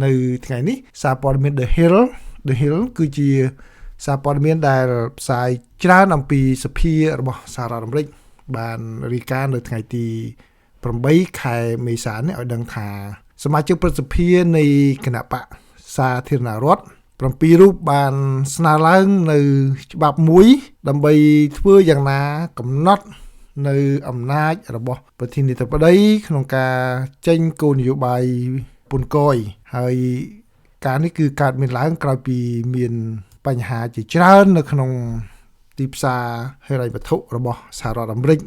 នៅថ្ងៃនេះសារព័ត៌មាន The Hill គឺជាសារព័ត៌មានដែលផ្សាយច្រើនអំពីសភារបស់សហរដ្ឋអាមេរិកបានរាយការណ៍នៅថ្ងៃទី8 ខែមេសានេះឲ្យដឹងថាសមាជិកព្រឹទ្ធសភានៃគណៈបកសាធារណរដ្ឋ7រូបបានស្នើឡើងនៅច្បាប់មួយដើម្បីធ្វើយ៉ាងណាកំណត់នៅអំណាចរបស់ប្រធានាធិបតីក្នុងការចេញគោលនយោបាយពន្ធគយហើយការនេះគឺកើតមានឡើងក្រោយពីមានបញ្ហាជាច្រើននៅក្នុងទីផ្សារហិរញ្ញវត្ថុរបស់សហរដ្ឋអាមេរិក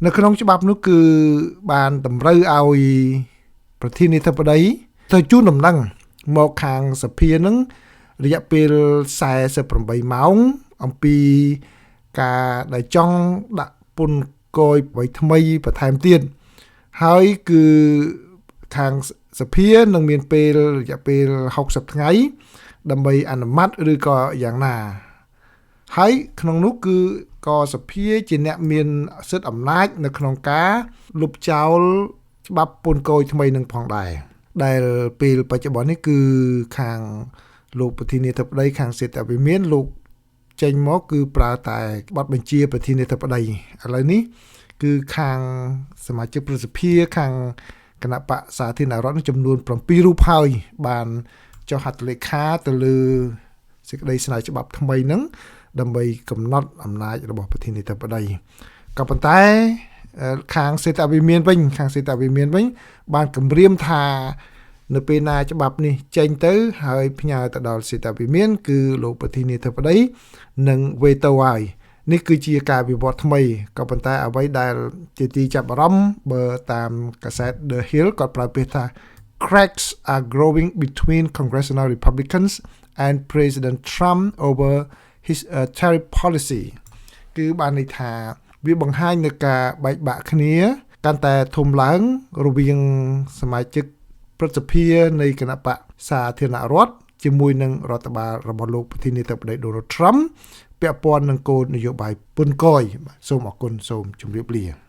នៅក្នុងច្បាប់នោះគឺបានតម្រូវឲ្យប្រធានាធិបតីទៅជូនដំណឹងមកខាងសភានឹងរយៈពេល48ម៉ោងអំពីការដែលចង់ដាក់ពន្ធគយថ្មីបន្ថែមទៀតហើយគឺខាងសភានឹងមានពេលរយៈពេល60ថ្ងៃដើម្បីអនុម័តឬក៏យ៉ាងណាហើយក្នុងនោះគឺក៏សភាជាអ្នកមានសិទ្ធិអំណាចនៅក្នុងការលុបចោលច្បាប់ពន្ធគយថ្មីនឹងផងដែរដែលពេលបច្ចុប្បន្ននេះគឺខាងលោកប្រធានាធិបតីខាងសេដ្ឋវិមានលោកចេញមកគឺប្រើតែបទបញ្ជាប្រធានាធិបតីឥឡូវនេះគឺខាងសមាជិកព្រឹទ្ធសភាខាងគណៈបកសាធារណរដ្ឋចំនួន7រូបហើយបានចុះហត្ថលេខាទៅលើសេចក្តីស្នើច្បាប់ថ្មីហ្នឹងដើម្បីកំណត់អំណាចរបស់ប្រធានាធិបតីក៏ប៉ុន្តែខាងសេដ្ឋវិមានវិញបានគម្រាមថានៅពេលណាច្បាប់នេះចេញទៅហើយផ្ញើទៅដល់សេដ្ឋវិមានគឺលោកប្រធានាធិបតីនឹងវេតូហើយនេះគឺជាការវិវត្តថ្មីក៏ប៉ុន្តែអ្វីដែលជាទីចាប់អារម្មណ៍បើតាមកាសែត The Hill ក៏ប្រើពាក្យថា cracks are growing between congressional Republicans and President Trump over his tariff policy គឺបានន័យថាវាបង្ហាញនៅការបែកបាក់គ្នាកាន់តែធំឡើងរវាងសមាជិកព្រឹទ្ធសភានៃគណៈបកសាធារណរដ្ឋជាមួយនឹងរដ្ឋបាលរបស់លោកប្រធានាធិបតី Donald Trump ពាក់ព័ន្ធនឹងគោលនយោបាយពន្ធគយសូមអរគុណសូមជម្រាបលា